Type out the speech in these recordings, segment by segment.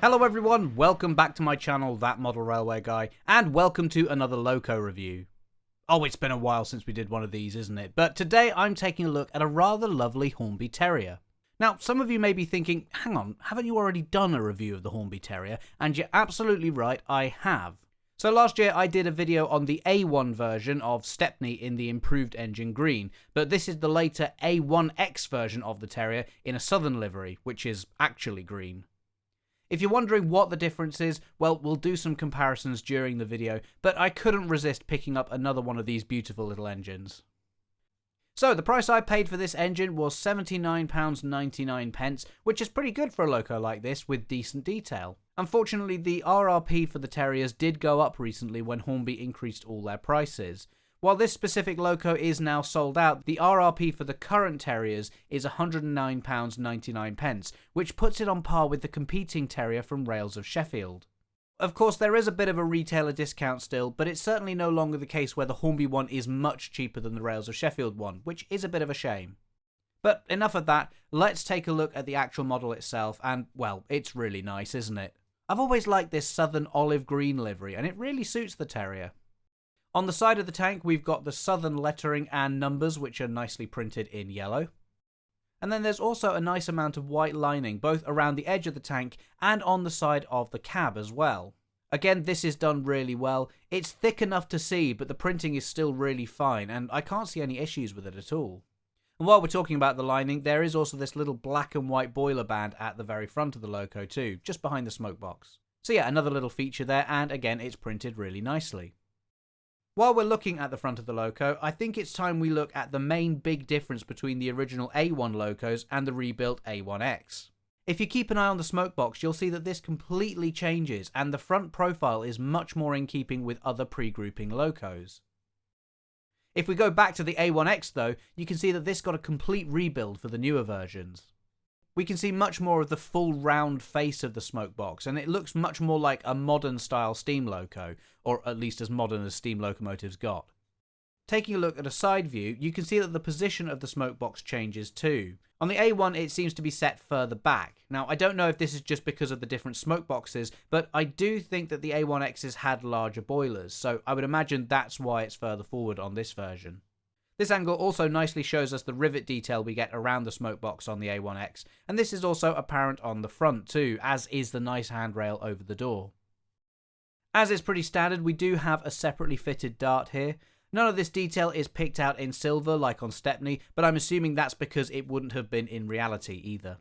Hello everyone, welcome back to my channel, That Model Railway Guy, and welcome to another Loco review. Oh, it's been a while since we did one of these, isn't it? But today I'm taking a look at a rather lovely Hornby Terrier. Now, some of you may be thinking, hang on, haven't you already done a review of the Hornby Terrier? And you're absolutely right, I have. So last year I did a video on the A1 version of Stepney in the improved engine green, but this is the later A1X version of the Terrier in a southern livery, which is actually green. If you're wondering what the difference is, well, we'll do some comparisons during the video, but I couldn't resist picking up another one of these beautiful little engines. So, the price I paid for this engine was £79.99, which is pretty good for a Loco like this with decent detail. Unfortunately, the RRP for the Terriers did go up recently when Hornby increased all their prices. While this specific Loco is now sold out, the RRP for the current Terriers is £109.99, which puts it on par with the competing Terrier from Rails of Sheffield. Of course, there is a bit of a retailer discount still, but it's certainly no longer the case where the Hornby one is much cheaper than the Rails of Sheffield one, which is a bit of a shame. But enough of that, let's take a look at the actual model itself, and, well, it's really nice, isn't it? I've always liked this southern olive green livery, and it really suits the Terrier. On the side of the tank, we've got the southern lettering and numbers, which are nicely printed in yellow. And then there's also a nice amount of white lining, both around the edge of the tank and on the side of the cab as well. Again, this is done really well. It's thick enough to see, but the printing is still really fine, and I can't see any issues with it at all. And while we're talking about the lining, there is also this little black and white boiler band at the very front of the Loco too, just behind the smoke box. So yeah, another little feature there, and again, it's printed really nicely. While we're looking at the front of the Loco, I think it's time we look at the main big difference between the original A1 Locos and the rebuilt A1X. If you keep an eye on the smoke box, you'll see that this completely changes, and the front profile is much more in keeping with other pre-grouping Locos. If we go back to the A1X though, you can see that this got a complete rebuild for the newer versions. We can see much more of the full round face of the smoke box, and it looks much more like a modern style steam loco, or at least as modern as steam locomotives got. Taking a look at a side view, you can see that the position of the smoke box changes too. On the A1 it seems to be set further back. Now I don't know if this is just because of the different smoke boxes, but I do think that the A1X's had larger boilers, so I would imagine that's why it's further forward on this version. This angle also nicely shows us the rivet detail we get around the smoke box on the A1X, and this is also apparent on the front too, as is the nice handrail over the door. As is pretty standard, we do have a separately fitted dart here. None of this detail is picked out in silver like on Stepney, but I'm assuming that's because it wouldn't have been in reality either.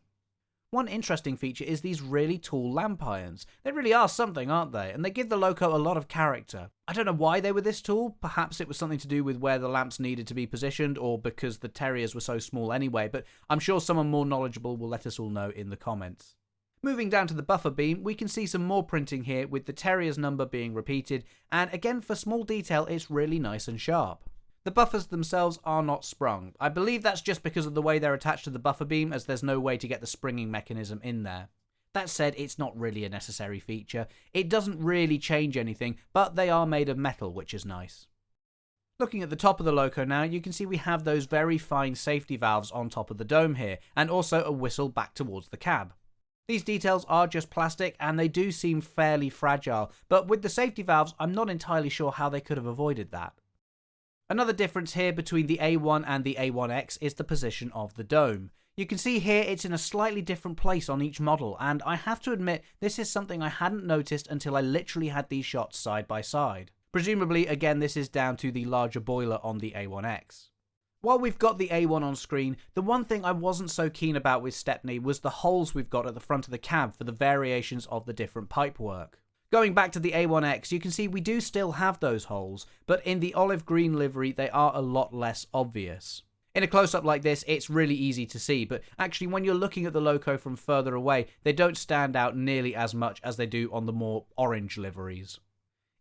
One interesting feature is these really tall lamp irons. They really are something, aren't they? And they give the Loco a lot of character. I don't know why they were this tall. Perhaps it was something to do with where the lamps needed to be positioned, or because the Terriers were so small anyway, but I'm sure someone more knowledgeable will let us all know in the comments. Moving down to the buffer beam, we can see some more printing here with the Terrier's number being repeated, and again for small detail it's really nice and sharp. The buffers themselves are not sprung. I believe that's just because of the way they're attached to the buffer beam, as there's no way to get the springing mechanism in there. That said, it's not really a necessary feature. It doesn't really change anything, but they are made of metal, which is nice. Looking at the top of the Loco now, you can see we have those very fine safety valves on top of the dome here, and also a whistle back towards the cab. These details are just plastic, and they do seem fairly fragile, but with the safety valves, I'm not entirely sure how they could have avoided that. Another difference here between the A1 and the A1X is the position of the dome. You can see here it's in a slightly different place on each model, and I have to admit this is something I hadn't noticed until I literally had these shots side by side. Presumably, again, this is down to the larger boiler on the A1X. While we've got the A1 on screen, the one thing I wasn't so keen about with Stepney was the holes we've got at the front of the cab for the variations of the different pipework. Going back to the A1X, you can see we do still have those holes, but in the olive green livery they are a lot less obvious. In a close-up like this, it's really easy to see, but actually when you're looking at the Loco from further away, they don't stand out nearly as much as they do on the more orange liveries.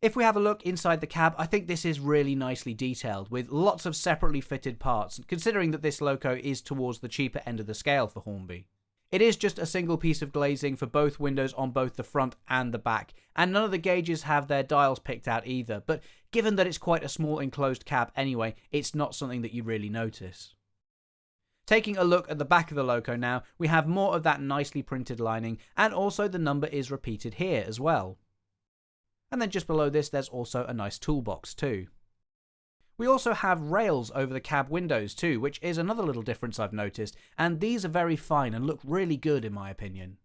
If we have a look inside the cab, I think this is really nicely detailed, with lots of separately fitted parts, considering that this Loco is towards the cheaper end of the scale for Hornby. It is just a single piece of glazing for both windows on both the front and the back, and none of the gauges have their dials picked out either, but given that it's quite a small enclosed cab anyway, it's not something that you really notice. Taking a look at the back of the Loco now, we have more of that nicely printed lining, and also the number is repeated here as well. And then just below this there's also a nice toolbox too. We also have rails over the cab windows too, which is another little difference I've noticed, and these are very fine and look really good in my opinion.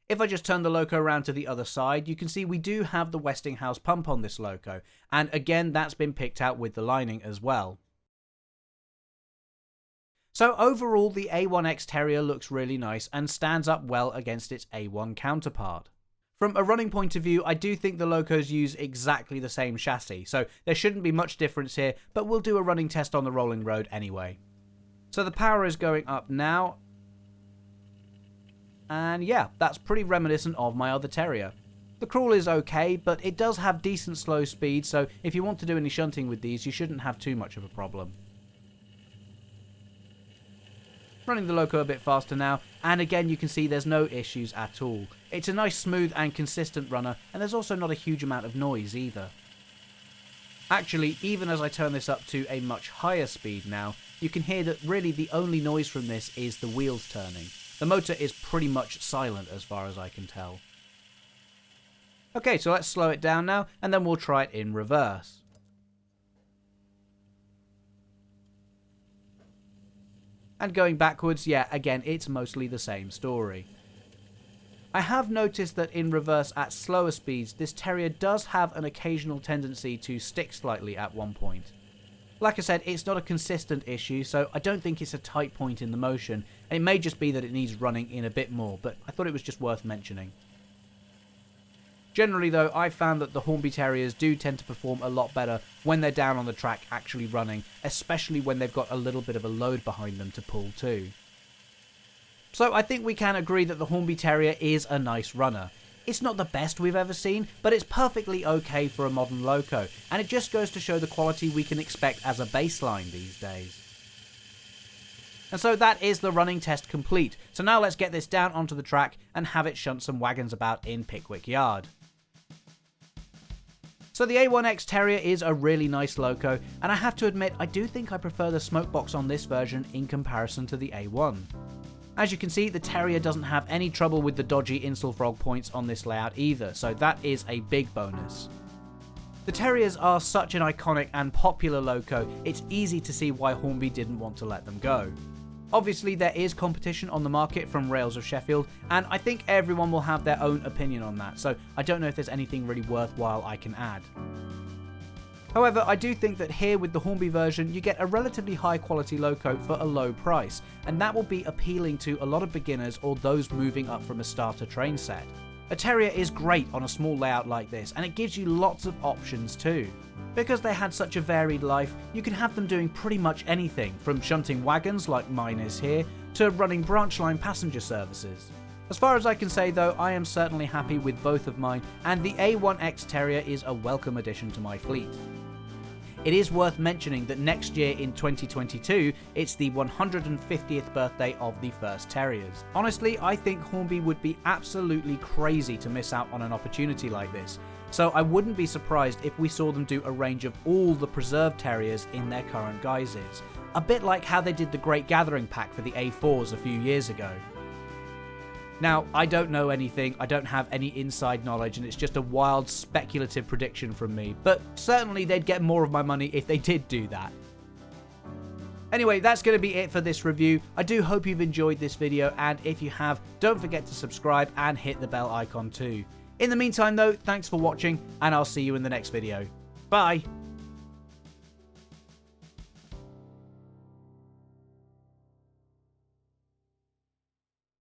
If I just turn the Loco around to the other side, you can see we do have the Westinghouse pump on this Loco, and again that's been picked out with the lining as well. So overall the A1X Terrier looks really nice and stands up well against its A1 counterpart. From a running point of view, I do think the Locos use exactly the same chassis, so there shouldn't be much difference here, but we'll do a running test on the rolling road anyway. So the power is going up now, and yeah, that's pretty reminiscent of my other Terrier. The crawl is okay, but it does have decent slow speed, so if you want to do any shunting with these, you shouldn't have too much of a problem. Running the Loco a bit faster now, and again you can see there's no issues at all. It's a nice smooth and consistent runner, and there's also not a huge amount of noise either. Actually, even as I turn this up to a much higher speed now, you can hear that really the only noise from this is the wheels turning. The motor is pretty much silent as far as I can tell. Okay, so let's slow it down now, and then we'll try it in reverse. And going backwards, yeah, again, it's mostly the same story. I have noticed that in reverse at slower speeds, this Terrier does have an occasional tendency to stick slightly at one point. Like I said, it's not a consistent issue, so I don't think it's a tight point in the motion, and it may just be that it needs running in a bit more, but I thought it was just worth mentioning. Generally though, I've found that the Hornby Terriers do tend to perform a lot better when they're down on the track actually running, especially when they've got a little bit of a load behind them to pull too. So I think we can agree that the Hornby Terrier is a nice runner. It's not the best we've ever seen, but it's perfectly okay for a modern Loco, and it just goes to show the quality we can expect as a baseline these days. And so that is the running test complete, so now let's get this down onto the track and have it shunt some wagons about in Pickwick Yard. So the A1X Terrier is a really nice Loco, and I have to admit I do think I prefer the smokebox on this version in comparison to the A1. As you can see, the Terrier doesn't have any trouble with the dodgy Insulfrog points on this layout either, so that is a big bonus. The Terriers are such an iconic and popular Loco, it's easy to see why Hornby didn't want to let them go. Obviously there is competition on the market from Rails of Sheffield, and I think everyone will have their own opinion on that, so I don't know if there's anything really worthwhile I can add. However, I do think that here with the Hornby version you get a relatively high quality Loco for a low price, and that will be appealing to a lot of beginners or those moving up from a starter train set. A Terrier is great on a small layout like this, and it gives you lots of options too. Because they had such a varied life, you can have them doing pretty much anything, from shunting wagons like mine is here, to running branch line passenger services. As far as I can say though, I am certainly happy with both of mine, and the A1X Terrier is a welcome addition to my fleet. It is worth mentioning that next year in 2022, it's the 150th birthday of the first Terriers. Honestly, I think Hornby would be absolutely crazy to miss out on an opportunity like this, so I wouldn't be surprised if we saw them do a range of all the preserved Terriers in their current guises. A bit like how they did the Great Gathering pack for the A4s a few years ago. Now, I don't know anything, I don't have any inside knowledge, and it's just a wild speculative prediction from me, but certainly they'd get more of my money if they did do that. Anyway, that's going to be it for this review. I do hope you've enjoyed this video, and if you have, don't forget to subscribe and hit the bell icon too. In the meantime though, thanks for watching, and I'll see you in the next video. Bye!